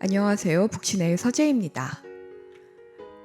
안녕하세요. 북신의 서재입니다.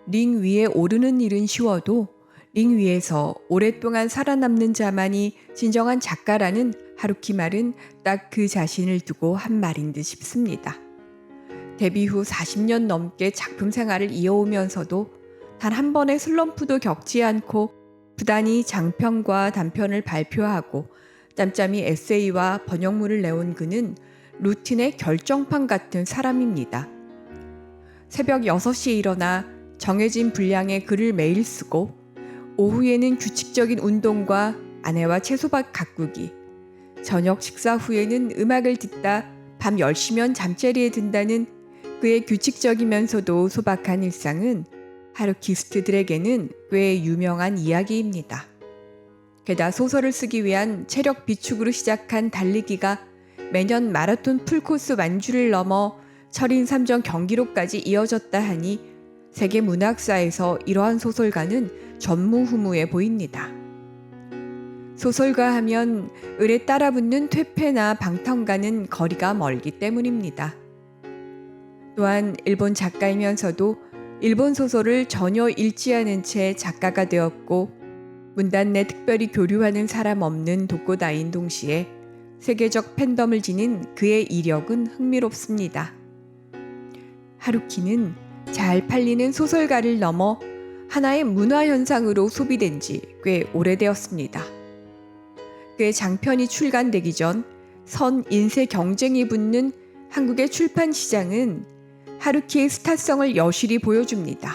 링 위에 오르는 일은 쉬워도 링 위에서 오랫동안 살아남는 자만이 진정한 작가라는 하루키 말은 딱 그 자신을 두고 한 말인 듯 싶습니다. 데뷔 후 40년 넘게 작품 생활을 이어오면서도 단 한 번의 슬럼프도 겪지 않고 부단히 장편과 단편을 발표하고 짬짬이 에세이와 번역물을 내온 그는 루틴의 결정판 같은 사람입니다. 새벽 6시에 일어나 정해진 분량의 글을 매일 쓰고 오후에는 규칙적인 운동과 아내와 채소밭 가꾸기, 저녁 식사 후에는 음악을 듣다 밤 10시면 잠자리에 든다는 그의 규칙적이면서도 소박한 일상은 하루키스트들에게는 꽤 유명한 이야기입니다. 게다가 소설을 쓰기 위한 체력 비축으로 시작한 달리기가 매년 마라톤 풀코스 완주를 넘어 철인 3전 경기로까지 이어졌다 하니 세계 문학사에서 이러한 소설가는 전무후무해 보입니다. 소설가 하면 을에 따라붙는 퇴폐나 방탕과는 거리가 멀기 때문입니다. 또한 일본 작가이면서도 일본 소설을 전혀 읽지 않은 채 작가가 되었고 문단 내 특별히 교류하는 사람 없는 독고다인 동시에 세계적 팬덤을 지닌 그의 이력은 흥미롭습니다. 하루키는 잘 팔리는 소설가를 넘어 하나의 문화현상으로 소비된 지 꽤 오래되었습니다. 그의 장편이 출간되기 전 선 인쇄 경쟁이 붙는 한국의 출판 시장은 하루키의 스타성을 여실히 보여줍니다.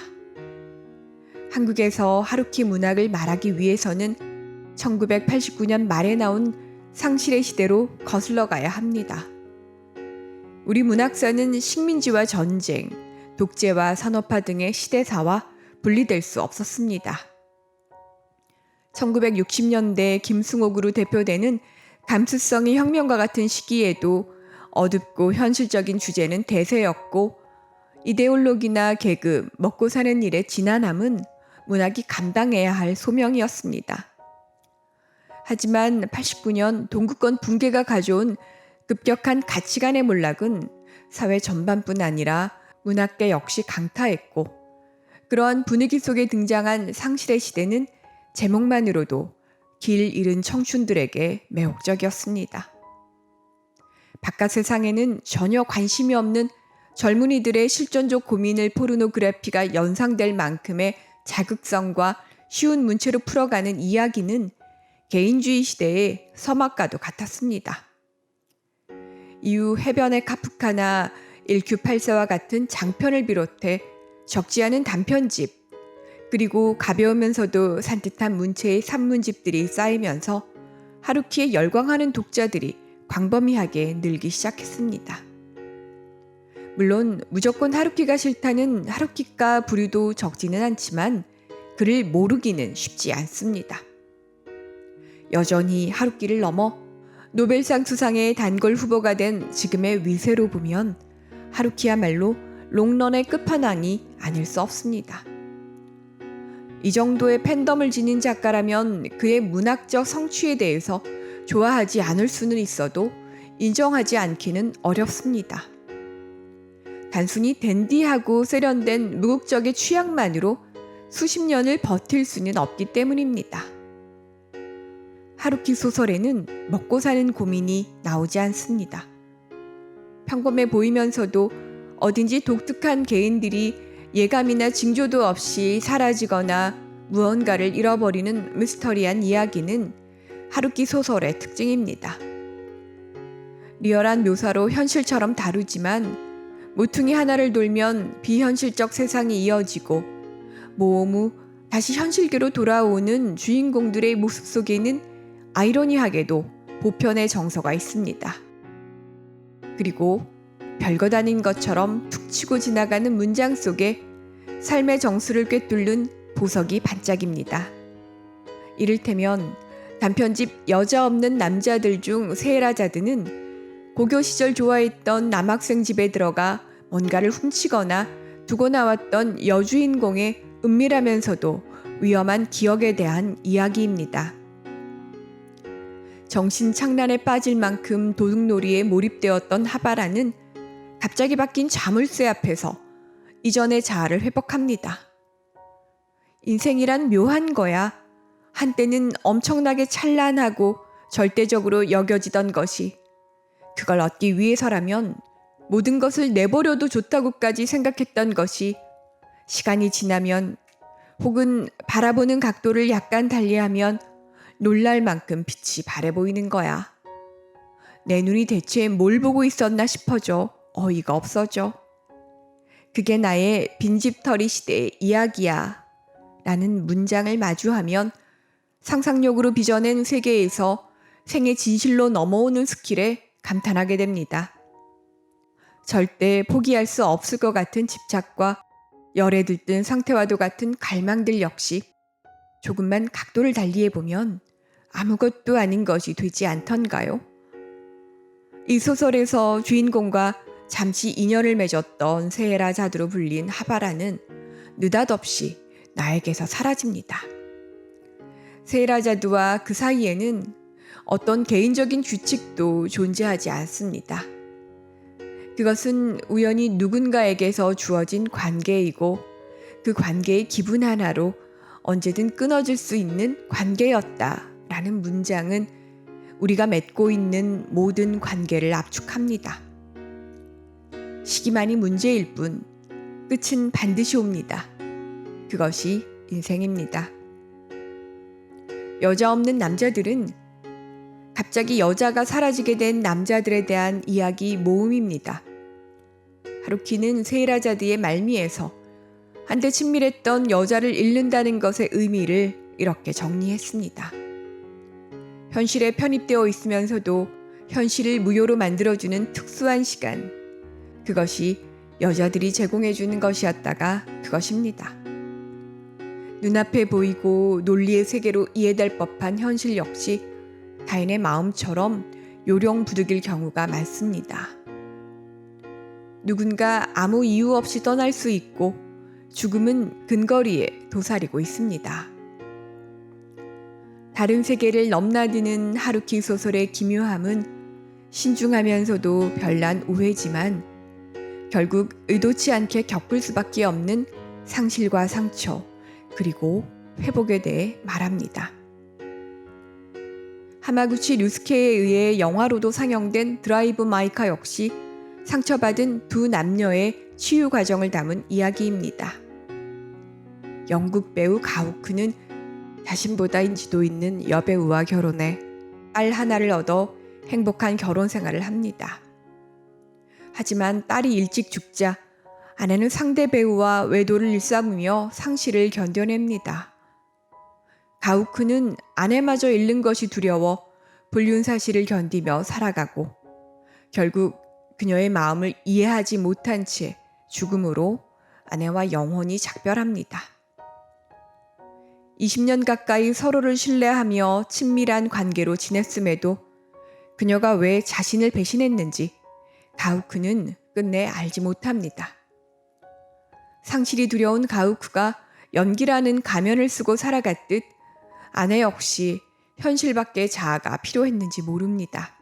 한국에서 하루키 문학을 말하기 위해서는 1989년 말에 나온 상실의 시대로 거슬러 가야 합니다. 우리 문학사는 식민지와 전쟁, 독재와 산업화 등의 시대사와 분리될 수 없었습니다. 1960년대 김승옥으로 대표되는 감수성의 혁명과 같은 시기에도 어둡고 현실적인 주제는 대세였고 이데올로기나 계급, 먹고 사는 일의 지난함은 문학이 감당해야 할 소명이었습니다. 하지만 89년 동구권 붕괴가 가져온 급격한 가치관의 몰락은 사회 전반뿐 아니라 문학계 역시 강타했고 그러한 분위기 속에 등장한 상실의 시대는 제목만으로도 길 잃은 청춘들에게 매혹적이었습니다. 바깥 세상에는 전혀 관심이 없는 젊은이들의 실존적 고민을 포르노그래피가 연상될 만큼의 자극성과 쉬운 문체로 풀어가는 이야기는 개인주의 시대의 서막과도 같았습니다. 이후 해변의 카프카나 1Q84와 같은 장편을 비롯해 적지 않은 단편집, 그리고 가벼우면서도 산뜻한 문체의 산문집들이 쌓이면서 하루키에 열광하는 독자들이 광범위하게 늘기 시작했습니다. 물론 무조건 하루키가 싫다는 하루키가 부류도 적지는 않지만 그를 모르기는 쉽지 않습니다. 여전히 하루키를 넘어 노벨상 수상의 단골 후보가 된 지금의 위세로 보면 하루키야말로 롱런의 끝판왕이 아닐 수 없습니다. 이 정도의 팬덤을 지닌 작가라면 그의 문학적 성취에 대해서 좋아하지 않을 수는 있어도 인정하지 않기는 어렵습니다. 단순히 댄디하고 세련된 무국적의 취향만으로 수십 년을 버틸 수는 없기 때문입니다. 하루키 소설에는 먹고 사는 고민이 나오지 않습니다. 평범해 보이면서도 어딘지 독특한 개인들이 예감이나 징조도 없이 사라지거나 무언가를 잃어버리는 미스터리한 이야기는 하루키 소설의 특징입니다. 리얼한 묘사로 현실처럼 다루지만 모퉁이 하나를 돌면 비현실적 세상이 이어지고 모험 후 다시 현실계로 돌아오는 주인공들의 모습 속에는 아이러니하게도 보편의 정서가 있습니다. 그리고 별것 아닌 것처럼 툭 치고 지나가는 문장 속에 삶의 정수를 꿰뚫는 보석이 반짝입니다. 이를테면 단편집 여자 없는 남자들 중 세헤라자드는 고교 시절 좋아했던 남학생 집에 들어가 뭔가를 훔치거나 두고 나왔던 여주인공의 은밀하면서도 위험한 기억에 대한 이야기입니다. 정신착란에 빠질 만큼 도둑놀이에 몰입되었던 하바라는 갑자기 바뀐 자물쇠 앞에서 이전의 자아를 회복합니다. 인생이란 묘한 거야. 한때는 엄청나게 찬란하고 절대적으로 여겨지던 것이 그걸 얻기 위해서라면 모든 것을 내버려도 좋다고까지 생각했던 것이 시간이 지나면 혹은 바라보는 각도를 약간 달리하면 놀랄 만큼 빛이 바래 보이는 거야. 내 눈이 대체 뭘 보고 있었나 싶어져 어이가 없어져. 그게 나의 빈집털이 시대의 이야기야 라는 문장을 마주하면 상상력으로 빚어낸 세계에서 생의 진실로 넘어오는 스킬에 감탄하게 됩니다. 절대 포기할 수 없을 것 같은 집착과 열에 들뜬 상태와도 같은 갈망들 역시 조금만 각도를 달리해보면 아무것도 아닌 것이 되지 않던가요? 이 소설에서 주인공과 잠시 인연을 맺었던 세헤라자드로 불린 하바라는 느닷없이 나에게서 사라집니다. 세헤라자드와 그 사이에는 어떤 개인적인 규칙도 존재하지 않습니다. 그것은 우연히 누군가에게서 주어진 관계이고 그 관계의 기분 하나로 언제든 끊어질 수 있는 관계였다라는 문장은 우리가 맺고 있는 모든 관계를 압축합니다. 시기만이 문제일 뿐 끝은 반드시 옵니다. 그것이 인생입니다. 여자 없는 남자들은 갑자기 여자가 사라지게 된 남자들에 대한 이야기 모음입니다. 하루키는 세헤라자드의 말미에서 한때 친밀했던 여자를 잃는다는 것의 의미를 이렇게 정리했습니다. 현실에 편입되어 있으면서도 현실을 무효로 만들어주는 특수한 시간, 그것이 여자들이 제공해주는 것이었다가 그것입니다. 눈앞에 보이고 논리의 세계로 이해될 법한 현실 역시 타인의 마음처럼 요령 부득일 경우가 많습니다. 누군가 아무 이유 없이 떠날 수 있고 죽음은 근거리에 도사리고 있습니다. 다른 세계를 넘나드는 하루키 소설의 기묘함은 신중하면서도 별난 오해지만 결국 의도치 않게 겪을 수밖에 없는 상실과 상처 그리고 회복에 대해 말합니다. 하마구치 류스케에 의해 영화로도 상영된 드라이브 마이카 역시 상처받은 두 남녀의 치유 과정을 담은 이야기입니다. 영국 배우 가우크는 자신보다 인지도 있는 여배우와 결혼해 딸 하나를 얻어 행복한 결혼 생활을 합니다. 하지만 딸이 일찍 죽자 아내는 상대 배우와 외도를 일삼으며 상실을 견뎌냅니다. 가우크는 아내마저 잃는 것이 두려워 불륜 사실을 견디며 살아가고 결국 그녀의 마음을 이해하지 못한 채 죽음으로 아내와 영원히 작별합니다. 20년 가까이 서로를 신뢰하며 친밀한 관계로 지냈음에도 그녀가 왜 자신을 배신했는지 가우크는 끝내 알지 못합니다. 상실이 두려운 가우크가 연기라는 가면을 쓰고 살아갔듯 아내 역시 현실밖에 자아가 필요했는지 모릅니다.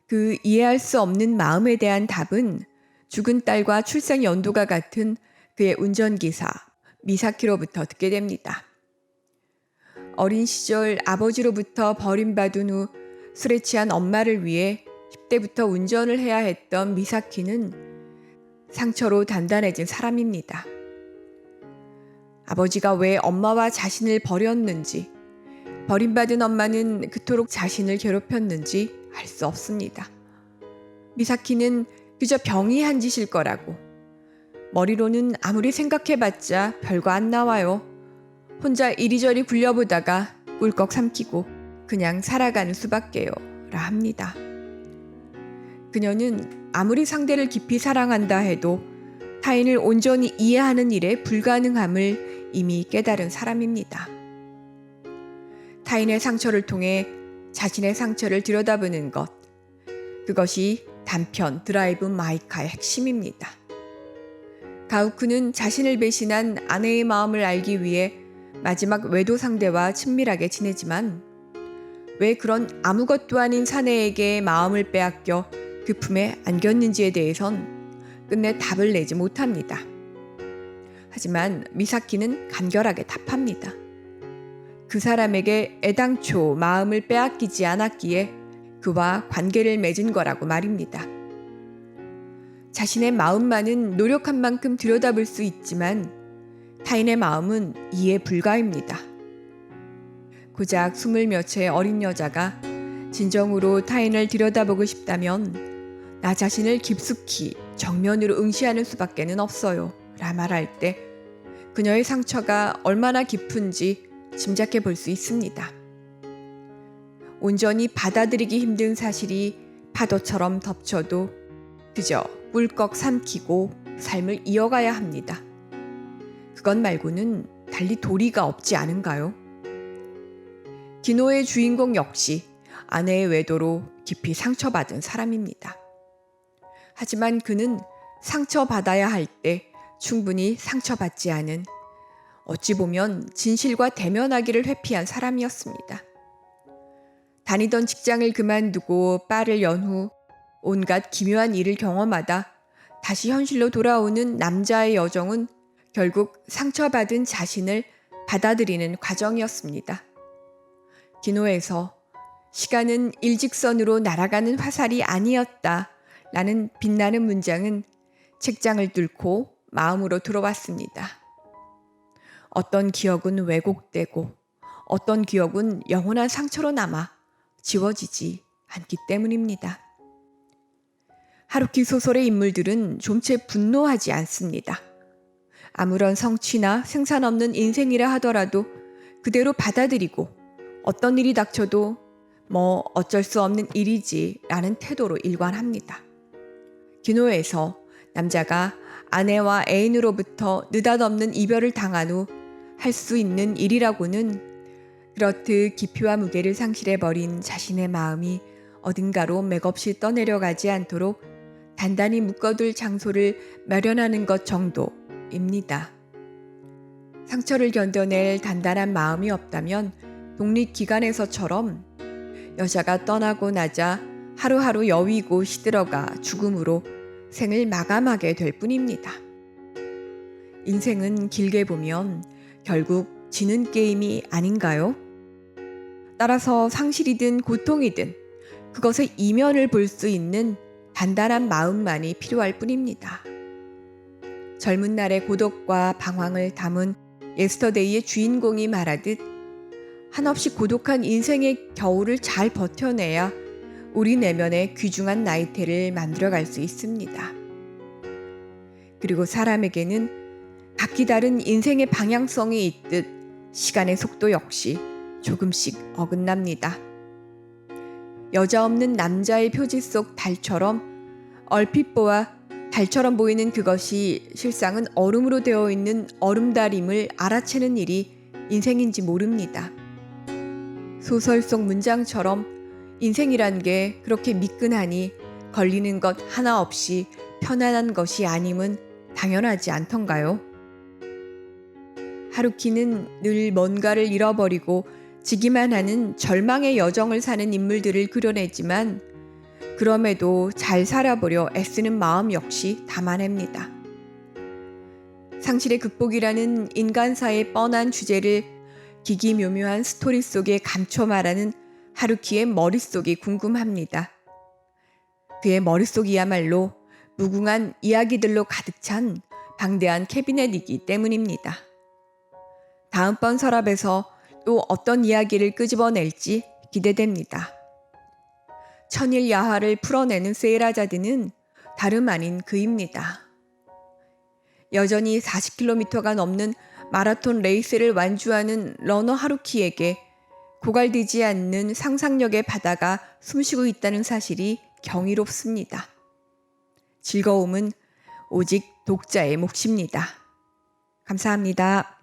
그 이해할 수 없는 마음에 대한 답은 죽은 딸과 출생 연도가 같은 그의 운전기사 미사키로부터 듣게 됩니다. 어린 시절 아버지로부터 버림받은 후 술에 취한 엄마를 위해 10대부터 운전을 해야 했던 미사키는 상처로 단단해진 사람입니다. 아버지가 왜 엄마와 자신을 버렸는지, 버림받은 엄마는 그토록 자신을 괴롭혔는지 알 수 없습니다. 미사키는 그저 병이 한 짓일 거라고, 머리로는 아무리 생각해봤자 별거 안 나와요. 혼자 이리저리 굴려보다가 꿀꺽 삼키고 그냥 살아가는 수밖에요 라 합니다. 그녀는 아무리 상대를 깊이 사랑한다 해도 타인을 온전히 이해하는 일에 불가능함을 이미 깨달은 사람입니다. 타인의 상처를 통해 자신의 상처를 들여다보는 것, 그것이 단편 드라이브 마이카의 핵심입니다. 가우크는 자신을 배신한 아내의 마음을 알기 위해 마지막 외도 상대와 친밀하게 지내지만 왜 그런 아무것도 아닌 사내에게 마음을 빼앗겨 그 품에 안겼는지에 대해선 끝내 답을 내지 못합니다. 하지만 미사키는 간결하게 답합니다. 그 사람에게 애당초 마음을 빼앗기지 않았기에 그와 관계를 맺은 거라고 말입니다. 자신의 마음만은 노력한 만큼 들여다볼 수 있지만 타인의 마음은 이해 불가입니다. 고작 20몇의 어린 여자가 진정으로 타인을 들여다보고 싶다면 나 자신을 깊숙이 정면으로 응시하는 수밖에는 없어요 라 말할 때 그녀의 상처가 얼마나 깊은지 짐작해 볼 수 있습니다. 온전히 받아들이기 힘든 사실이 파도처럼 덮쳐도 그저 꿀꺽 삼키고 삶을 이어가야 합니다. 그것 말고는 달리 도리가 없지 않은가요? 기노의 주인공 역시 아내의 외도로 깊이 상처받은 사람입니다. 하지만 그는 상처받아야 할 때 충분히 상처받지 않은 어찌 보면 진실과 대면하기를 회피한 사람이었습니다. 다니던 직장을 그만두고 빠를 연후 온갖 기묘한 일을 경험하다 다시 현실로 돌아오는 남자의 여정은 결국 상처받은 자신을 받아들이는 과정이었습니다. 기노에서 시간은 일직선으로 날아가는 화살이 아니었다 라는 빛나는 문장은 책장을 뚫고 마음으로 들어왔습니다. 어떤 기억은 왜곡되고 어떤 기억은 영원한 상처로 남아 지워지지 않기 때문입니다. 하루키 소설의 인물들은 좀채 분노하지 않습니다. 아무런 성취나 생산 없는 인생이라 하더라도 그대로 받아들이고 어떤 일이 닥쳐도 뭐 어쩔 수 없는 일이지 라는 태도로 일관합니다. 기노에서 남자가 아내와 애인으로부터 느닷없는 이별을 당한 후 할 수 있는 일이라고는 그렇듯 깊이와 무게를 상실해버린 자신의 마음이 어딘가로 맥없이 떠내려가지 않도록 단단히 묶어둘 장소를 마련하는 것 정도입니다. 상처를 견뎌낼 단단한 마음이 없다면 독립기관에서처럼 여자가 떠나고 나자 하루하루 여위고 시들어가 죽음으로 생을 마감하게 될 뿐입니다. 인생은 길게 보면 결국 지는 게임이 아닌가요? 따라서 상실이든 고통이든 그것의 이면을 볼 수 있는 단단한 마음만이 필요할 뿐입니다. 젊은 날의 고독과 방황을 담은 예스터데이의 주인공이 말하듯 한없이 고독한 인생의 겨울을 잘 버텨내야 우리 내면의 귀중한 나이테를 만들어갈 수 있습니다. 그리고 사람에게는 각기 다른 인생의 방향성이 있듯 시간의 속도 역시 조금씩 어긋납니다. 여자 없는 남자의 표지 속 달처럼 얼핏 보아 달처럼 보이는 그것이 실상은 얼음으로 되어 있는 얼음달임을 알아채는 일이 인생인지 모릅니다. 소설 속 문장처럼 인생이란 게 그렇게 미끈하니 걸리는 것 하나 없이 편안한 것이 아님은 당연하지 않던가요? 하루키는 늘 뭔가를 잃어버리고 지기만 하는 절망의 여정을 사는 인물들을 그려내지만 그럼에도 잘 살아보려 애쓰는 마음 역시 담아냅니다. 상실의 극복이라는 인간사의 뻔한 주제를 기기묘묘한 스토리 속에 감춰 말하는 하루키의 머릿속이 궁금합니다. 그의 머릿속이야말로 무궁한 이야기들로 가득 찬 방대한 캐비넷이기 때문입니다. 다음번 서랍에서 또 어떤 이야기를 끄집어낼지 기대됩니다. 천일 야화를 풀어내는 세이라자드는 다름 아닌 그입니다. 여전히 40km가 넘는 마라톤 레이스를 완주하는 러너 하루키에게 고갈되지 않는 상상력의 바다가 숨쉬고 있다는 사실이 경이롭습니다. 즐거움은 오직 독자의 몫입니다. 감사합니다.